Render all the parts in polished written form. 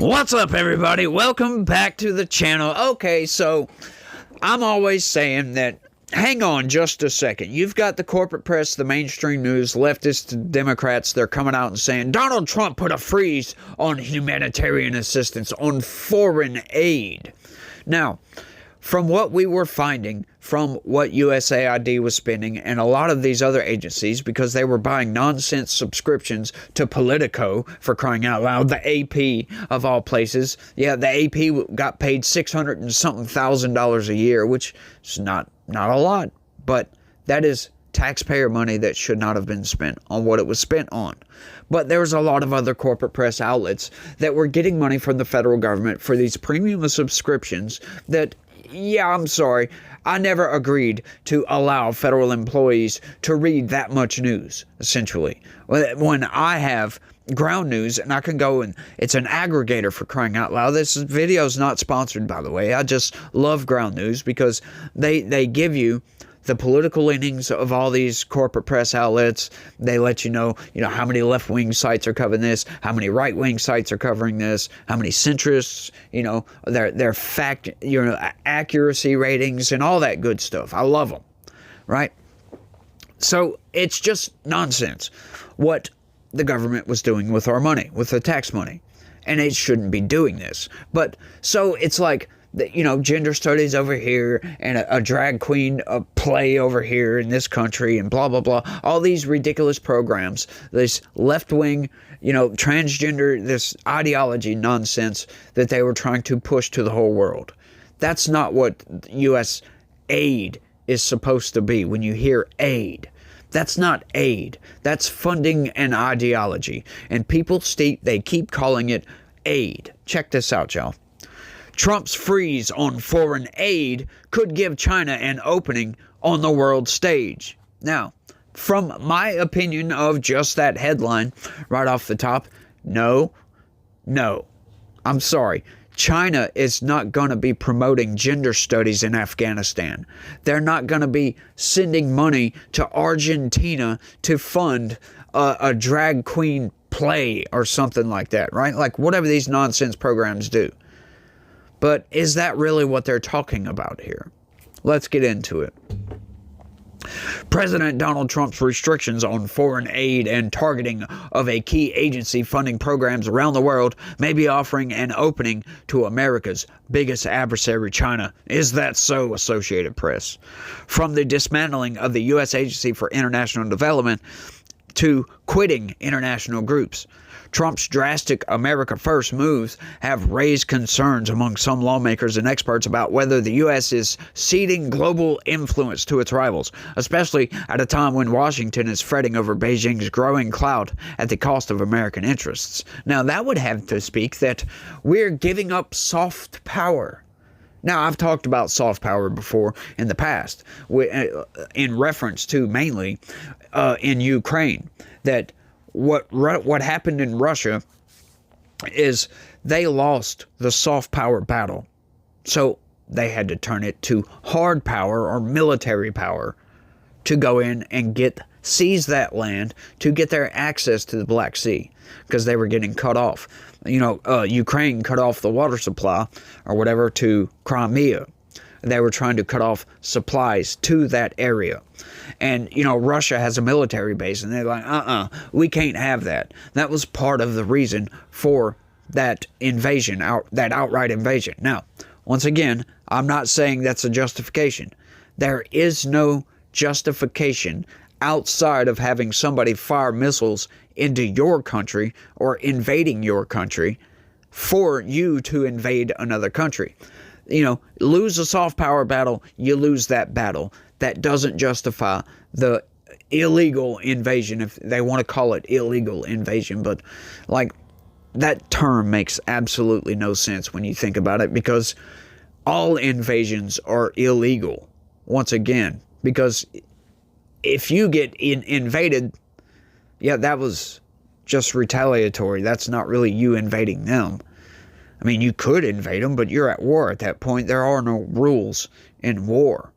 What's up, everybody? Welcome back to the channel. Okay, so I'm always saying that, hang on just a second. You've got the corporate press, the mainstream news, leftist Democrats, they're coming out and saying Donald Trump put a freeze on humanitarian assistance, on foreign aid. Now, from what we were finding, from what USAID was spending, and a lot of these other agencies, because they were buying nonsense subscriptions to Politico, for crying out loud, the AP of all places. Yeah, the AP got paid $600 and something thousand a year, which is not a lot, but that is taxpayer money that should not have been spent on what it was spent on. But there was a lot of other corporate press outlets that were getting money from the federal government for these premium subscriptions that, yeah, I'm sorry, I never agreed to allow federal employees to read that much news, essentially. When I have ground news and I can go and it's an aggregator, for crying out loud. This video is not sponsored, by the way. I just love ground news because they give you the political leanings of all these corporate press outlets. They let you know how many left-wing sites are covering this, how many right-wing sites are covering this, how many centrists, their fact, accuracy ratings and all that good stuff. I love them, right? So it's just nonsense what the government was doing with our money, with the tax money, and it shouldn't be doing this. But so it's like, gender studies over here and a drag queen play over here in this country and blah, blah, blah. All these ridiculous programs, this left-wing, transgender, this ideology nonsense that they were trying to push to the whole world. That's not what U.S. aid is supposed to be. When you hear aid, that's not aid. That's funding an ideology. And people they keep calling it aid. Check this out, y'all. Trump's freeze on foreign aid could give China an opening on the world stage. Now, from my opinion of just that headline right off the top, no. I'm sorry. China is not going to be promoting gender studies in Afghanistan. They're not going to be sending money to Argentina to fund a drag queen play or something like that, right? Like whatever these nonsense programs do. But is that really what they're talking about here? Let's get into it. President Donald Trump's restrictions on foreign aid and targeting of a key agency funding programs around the world may be offering an opening to America's biggest adversary, China. Is that so, Associated Press? From the dismantling of the U.S. Agency for International Development to quitting international groups, Trump's drastic America First moves have raised concerns among some lawmakers and experts about whether the U.S. is ceding global influence to its rivals, especially at a time when Washington is fretting over Beijing's growing clout at the cost of American interests. Now, that would have to speak that we're giving up soft power. Now, I've talked about soft power before in the past, in reference to mainly in Ukraine, that what happened in Russia is they lost the soft power battle. So they had to turn it to hard power or military power to go in and seize that land to get their access to the Black Sea, because they were getting cut off. Ukraine cut off the water supply or whatever to Crimea. They were trying to cut off supplies to that area. And, Russia has a military base, and they're like, we can't have that. That was part of the reason for that invasion, that outright invasion. Now, once again, I'm not saying that's a justification. There is no justification outside of having somebody fire missiles into your country or invading your country for you to invade another country. Lose a soft power battle, you lose that battle. That doesn't justify the illegal invasion, if they want to call it illegal invasion. But, that term makes absolutely no sense when you think about it, because all invasions are illegal, once again. Because if you get invaded, yeah, that was just retaliatory. That's not really you invading them. I mean, you could invade them, but you're at war at that point. There are no rules in war.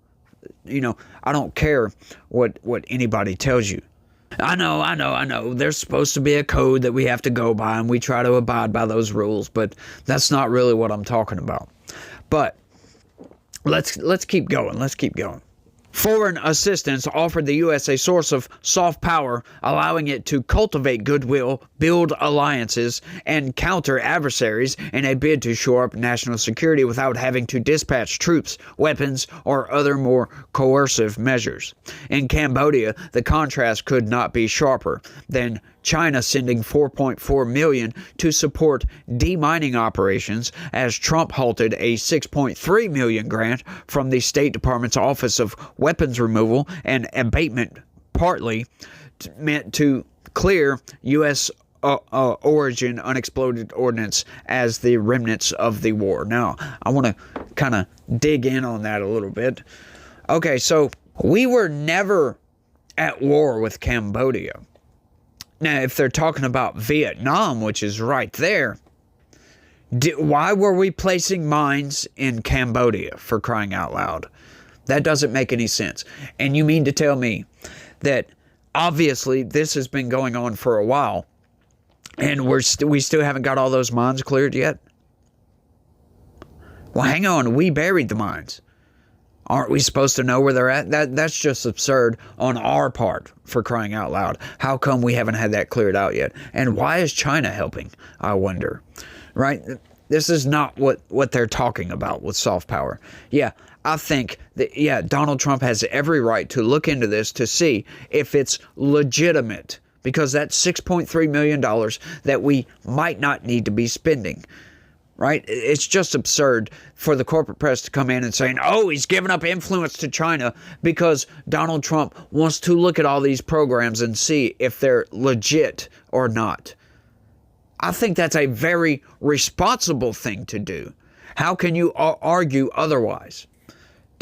I don't care what anybody tells you. I know. There's supposed to be a code that we have to go by, and we try to abide by those rules, but that's not really what I'm talking about. But let's keep going. Let's keep going. Foreign assistance offered the U.S. a source of soft power, allowing it to cultivate goodwill, build alliances, and counter adversaries in a bid to shore up national security without having to dispatch troops, weapons, or other more coercive measures. In Cambodia, the contrast could not be sharper than China sending $4.4 million to support demining operations as Trump halted a $6.3 million grant from the State Department's Office of Weapons Removal and Abatement, partly meant to clear U.S. origin unexploded ordnance as the remnants of the war. Now, I want to kind of dig in on that a little bit. Okay, so we were never at war with Cambodia. Now, if they're talking about Vietnam, which is right there, why were we placing mines in Cambodia, for crying out loud? That doesn't make any sense. And you mean to tell me that obviously this has been going on for a while, and we still haven't got all those mines cleared yet? Well, hang on. We buried the mines. Aren't we supposed to know where they're at? That's just absurd on our part, for crying out loud. How come we haven't had that cleared out yet? And why is China helping, I wonder? Right? This is not what they're talking about with soft power. Yeah, I think that, Donald Trump has every right to look into this to see if it's legitimate, because that's $6.3 million that we might not need to be spending. Right? It's just absurd for the corporate press to come in and saying, oh, he's giving up influence to China because Donald Trump wants to look at all these programs and see if they're legit or not. I think that's a very responsible thing to do. How can you argue otherwise?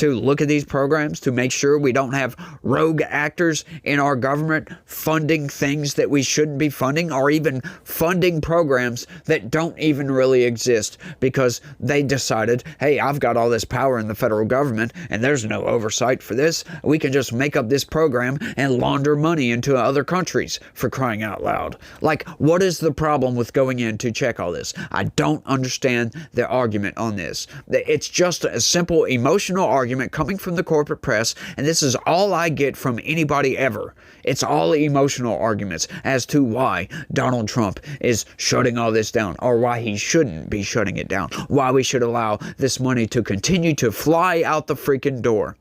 To look at these programs, to make sure we don't have rogue actors in our government funding things that we shouldn't be funding, or even funding programs that don't even really exist because they decided, hey, I've got all this power in the federal government and there's no oversight for this. We can just make up this program and launder money into other countries, for crying out loud. Like, what is the problem with going in to check all this? I don't understand the argument on this. It's just a simple emotional argument coming from the corporate press, and this is all I get from anybody ever. It's all emotional arguments as to why Donald Trump is shutting all this down, or why he shouldn't be shutting it down, why we should allow this money to continue to fly out the freaking door.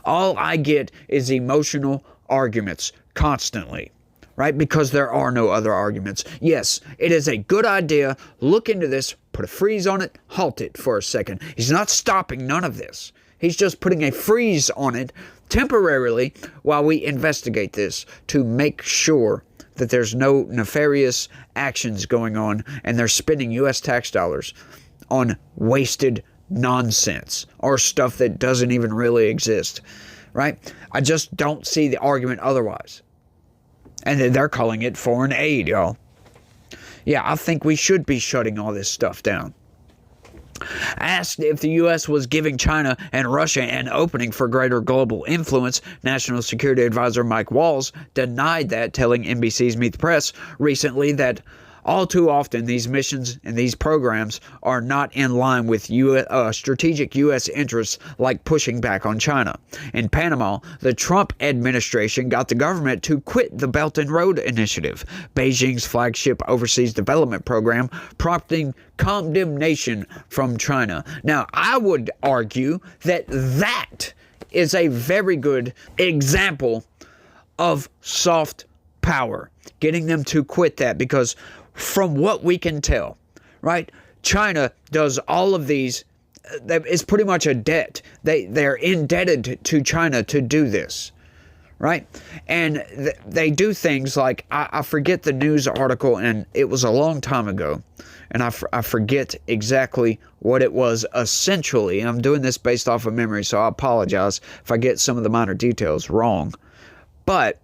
All I get is emotional arguments constantly. Right? Because there are no other arguments. Yes, it is a good idea. Look into this, put a freeze on it, halt it for a second. He's not stopping none of this. He's just putting a freeze on it temporarily while we investigate this to make sure that there's no nefarious actions going on and they're spending U.S. tax dollars on wasted nonsense or stuff that doesn't even really exist. Right? I just don't see the argument otherwise. And they're calling it foreign aid, y'all. Yeah, I think we should be shutting all this stuff down. Asked if the U.S. was giving China and Russia an opening for greater global influence, National Security Advisor Mike Waltz denied that, telling NBC's Meet the Press recently that all too often these missions and these programs are not in line with strategic U.S. interests, like pushing back on China. In Panama, the Trump administration got the government to quit the Belt and Road Initiative, Beijing's flagship overseas development program, prompting condemnation from China. Now, I would argue that that is a very good example of soft power, getting them to quit that, because from what we can tell, right, China does all of these. It's pretty much a debt. They're indebted to China to do this, right? And they do things like, I forget the news article, and it was a long time ago, and I forget exactly what it was essentially. I'm doing this based off of memory, so I apologize if I get some of the minor details wrong. But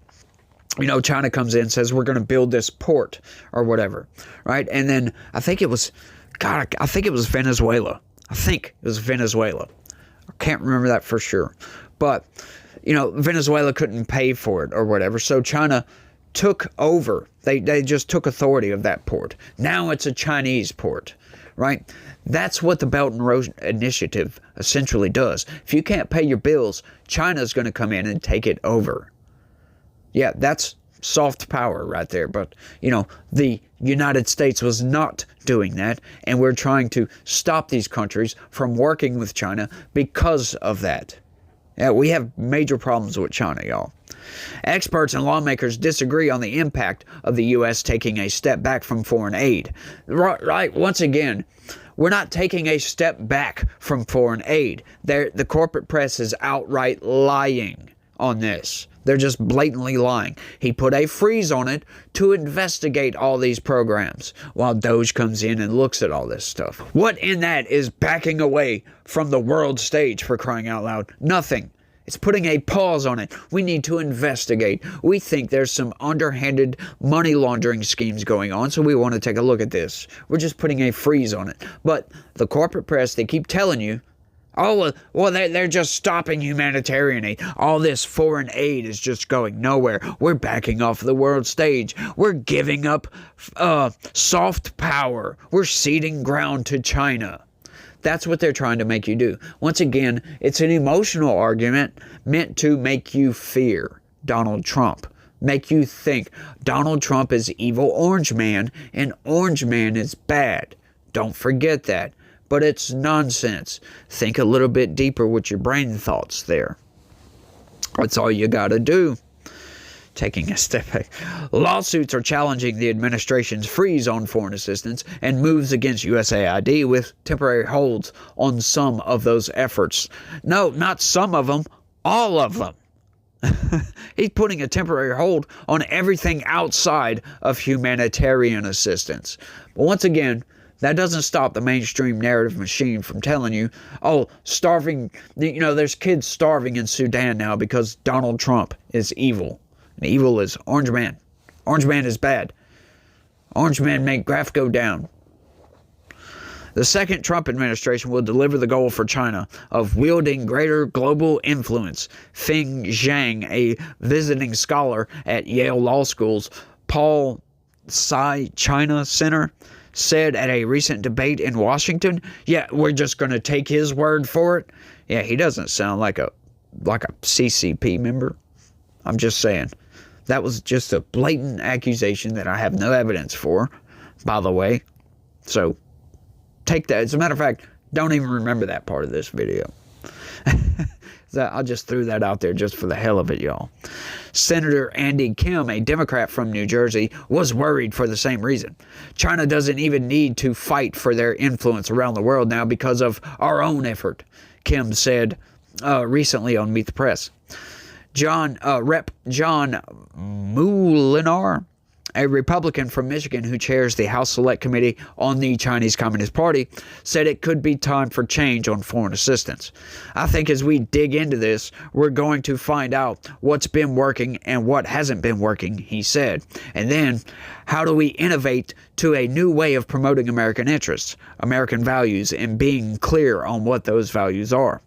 China comes in and says, we're going to build this port or whatever, right? And then I think it was Venezuela. I can't remember that for sure. But, Venezuela couldn't pay for it or whatever. So China took over. They just took authority of that port. Now it's a Chinese port, right? That's what the Belt and Road Initiative essentially does. If you can't pay your bills, China's going to come in and take it over. Yeah, that's soft power right there. But, the United States was not doing that, and we're trying to stop these countries from working with China because of that. Yeah, we have major problems with China, y'all. Experts and lawmakers disagree on the impact of the U.S. taking a step back from foreign aid. Right, once again, we're not taking a step back from foreign aid. The corporate press is outright lying on this. They're just blatantly lying. He put a freeze on it to investigate all these programs while Doge comes in and looks at all this stuff. What in that is backing away from the world stage, for crying out loud? Nothing. It's putting a pause on it. We need to investigate. We think there's some underhanded money laundering schemes going on, so we want to take a look at this. We're just putting a freeze on it. But the corporate press, they keep telling you, oh, well, they're just stopping humanitarian aid. All this foreign aid is just going nowhere. We're backing off the world stage. We're giving up soft power. We're ceding ground to China. That's what they're trying to make you do. Once again, it's an emotional argument meant to make you fear Donald Trump. Make you think Donald Trump is evil Orange Man and Orange Man is bad. Don't forget that. But it's nonsense. Think a little bit deeper with your brain thoughts there. That's all you got to do. Taking a step back. Lawsuits are challenging the administration's freeze on foreign assistance and moves against USAID with temporary holds on some of those efforts. No, not some of them, all of them. He's putting a temporary hold on everything outside of humanitarian assistance. But once again, that doesn't stop the mainstream narrative machine from telling you, oh, starving, there's kids starving in Sudan now because Donald Trump is evil. And evil is Orange Man. Orange Man is bad. Orange Man make graph go down. The second Trump administration will deliver the goal for China of wielding greater global influence. Feng Zhang, a visiting scholar at Yale Law School's Paul Tsai China Center, said at a recent debate in Washington, yeah, we're just going to take his word for it. Yeah, he doesn't sound like a CCP member. I'm just saying. That was just a blatant accusation that I have no evidence for, by the way. So, take that. As a matter of fact, don't even remember that part of this video. I just threw that out there just for the hell of it, y'all. Senator Andy Kim, a Democrat from New Jersey, was worried for the same reason. China doesn't even need to fight for their influence around the world now because of our own effort, Kim said recently on Meet the Press. Rep. John Moolenaar, a Republican from Michigan who chairs the House Select Committee on the Chinese Communist Party, said it could be time for change on foreign assistance. I think as we dig into this, we're going to find out what's been working and what hasn't been working, he said. And then, how do we innovate to a new way of promoting American interests, American values, and being clear on what those values are?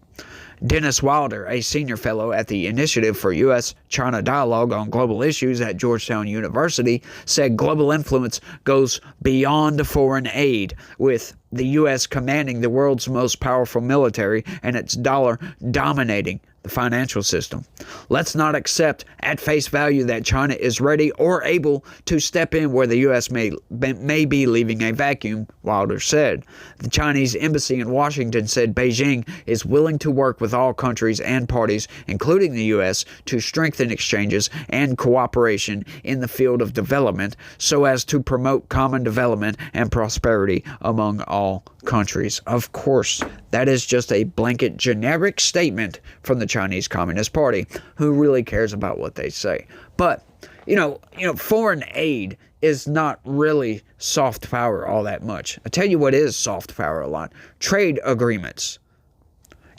Dennis Wilder, a senior fellow at the Initiative for U.S.-China Dialogue on Global Issues at Georgetown University, said global influence goes beyond foreign aid, with the U.S. commanding the world's most powerful military and its dollar dominating the financial system. Let's not accept at face value that China is ready or able to step in where the U.S. may be leaving a vacuum, Wilder said. The Chinese embassy in Washington said Beijing is willing to work with all countries and parties, including the U.S., to strengthen exchanges and cooperation in the field of development so as to promote common development and prosperity among all countries. Of course, that is just a blanket generic statement from the Chinese Communist Party, who really cares about what they say. But, foreign aid is not really soft power all that much. I tell you what is soft power a lot. Trade agreements.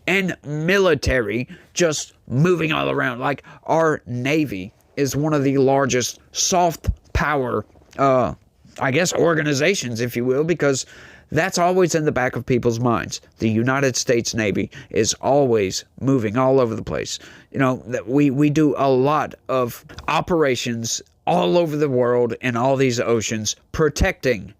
And military just moving all around. Like our Navy is one of the largest soft power, organizations, if you will, because That's always in the back of people's minds. The United States Navy is always moving all over the place. You know, that we do a lot of operations all over the world in all these oceans protecting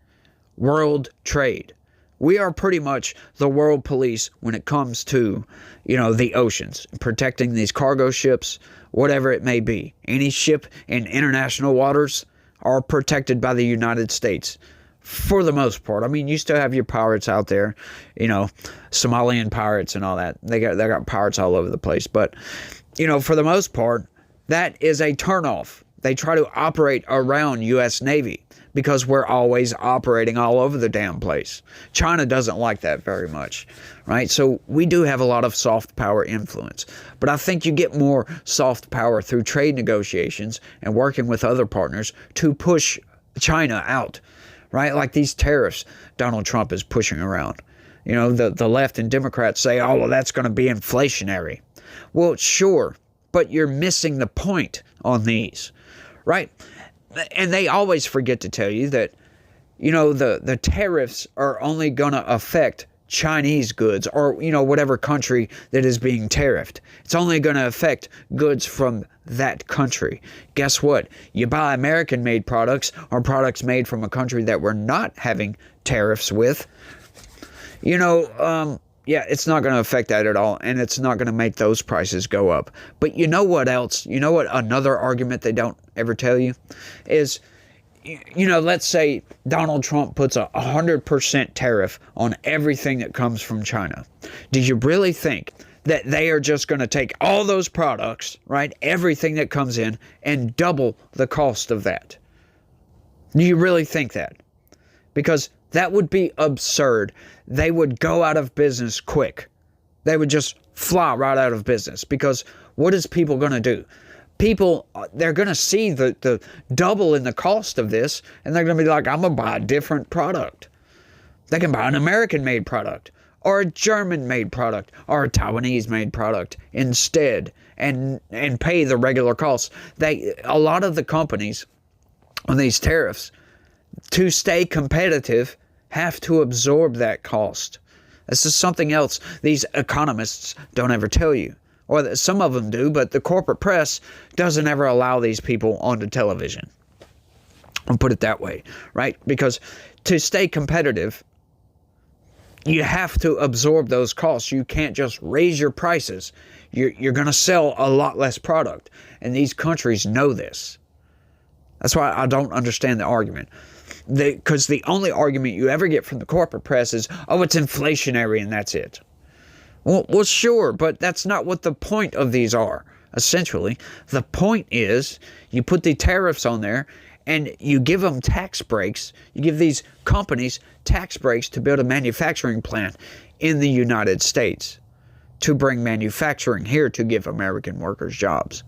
world trade. We are pretty much the world police when it comes to, you know, the oceans, protecting these cargo ships, whatever it may be. Any ship in international waters are protected by the United States for the most part. I mean, you still have your pirates out there, you know, Somalian pirates and all that. They got pirates all over the place. But, you know, for the most part, that is a turnoff. They try to operate around U.S. Navy because we're always operating all over the damn place. China doesn't like that very much, right? So we do have a lot of soft power influence. But I think you get more soft power through trade negotiations and working with other partners to push China out, right? Like these tariffs Donald Trump is pushing around. You know, the left and Democrats say, oh, well, that's going to be inflationary. Well, sure, but you're missing the point on these. Right? And they always forget to tell you that, you know, the tariffs are only going to affect Chinese goods or, you know, whatever country that is being tariffed. It's only going to affect goods from that country. Guess what? You buy American-made products or products made from a country that we're not having tariffs with, you know, yeah, it's not going to affect that at all, and it's not going to make those prices go up. But you know what else? You know what another argument they don't ever tell you is, you know, let's say Donald Trump puts a 100% tariff on everything that comes from China. Do you really think that they are just going to take all those products, right, everything that comes in, and double the cost of that? Do you really think that? Because that would be absurd. They would go out of business quick. They would just fly right out of business. Because what is people going to do? People, they're going to see the double in the cost of this, and they're going to be like, I'm going to buy a different product. They can buy an American-made product, or a German-made product, or a Taiwanese-made product instead, and pay the regular costs. A lot of the companies on these tariffs, to stay competitive, have to absorb that cost. This is something else these economists don't ever tell you. Or some of them do, but the corporate press doesn't ever allow these people onto television. I'll put it that way, right? Because to stay competitive, you have to absorb those costs. You can't just raise your prices. You're going to sell a lot less product. And these countries know this. That's why I don't understand the argument. Because the only argument you ever get from the corporate press is, oh, it's inflationary and that's it. Well, sure, but that's not what the point of these are, essentially. The point is you put the tariffs on there and you give them tax breaks. You give these companies tax breaks to build a manufacturing plant in the United States, to bring manufacturing here to give American workers jobs.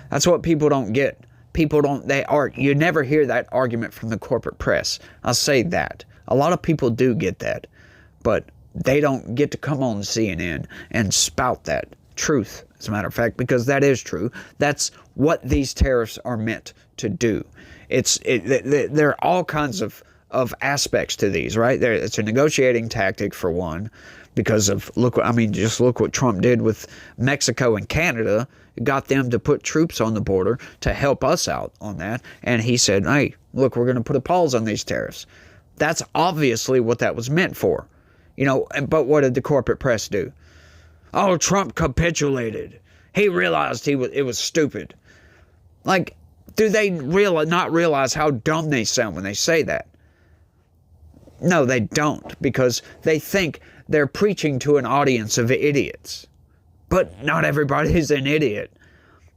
That's what people don't get. You never hear that argument from the corporate press. I'll say that. A lot of people do get that, but they don't get to come on CNN and spout that truth, as a matter of fact, because that is true. That's what these tariffs are meant to do. There are all kinds of aspects to these, right? It's a negotiating tactic for one, because of just look what Trump did with Mexico and Canada. It got them to put troops on the border to help us out on that. And he said, hey, look, we're going to put a pause on these tariffs. That's obviously what that was meant for. You know, but what did the corporate press do? Oh, Trump capitulated. He realized it was stupid. Like, do they not realize how dumb they sound when they say that? No, they don't, because they think they're preaching to an audience of idiots. But not everybody's an idiot.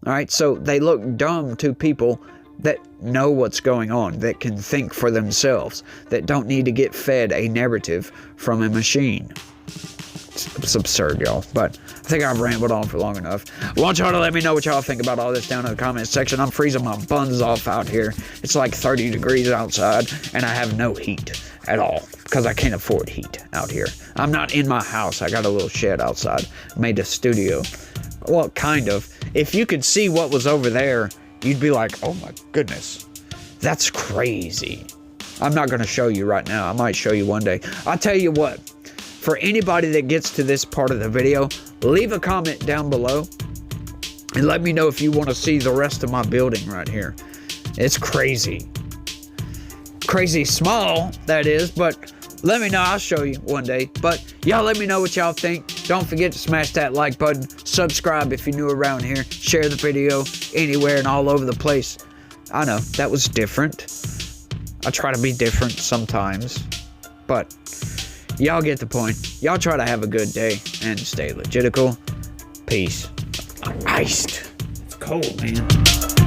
All right, so they look dumb to people that know what's going on, that can think for themselves, that don't need to get fed a narrative from a machine. It's absurd, y'all. But I think I've rambled on for long enough. I want y'all to let me know what y'all think about all this down in the comments section. I'm freezing my buns off out here. It's like 30 degrees outside, and I have no heat at all because I can't afford heat out here. I'm not in my house. I got a little shed outside. Made a studio. Well, kind of. If you could see what was over there, you'd be like, oh my goodness, that's crazy. I'm not going to show you right now. I might show you one day. I'll tell you what. For anybody that gets to this part of the video, leave a comment down below and let me know if you want to see the rest of my building right here. It's crazy. Crazy small, that is, but let me know. I'll show you one day. But y'all let me know what y'all think. Don't forget to smash that like button. Subscribe if you're new around here. Share the video anywhere and all over the place. I know, that was different. I try to be different sometimes. But y'all get the point. Y'all try to have a good day and stay legitical. Peace. I'm iced. It's cold, man.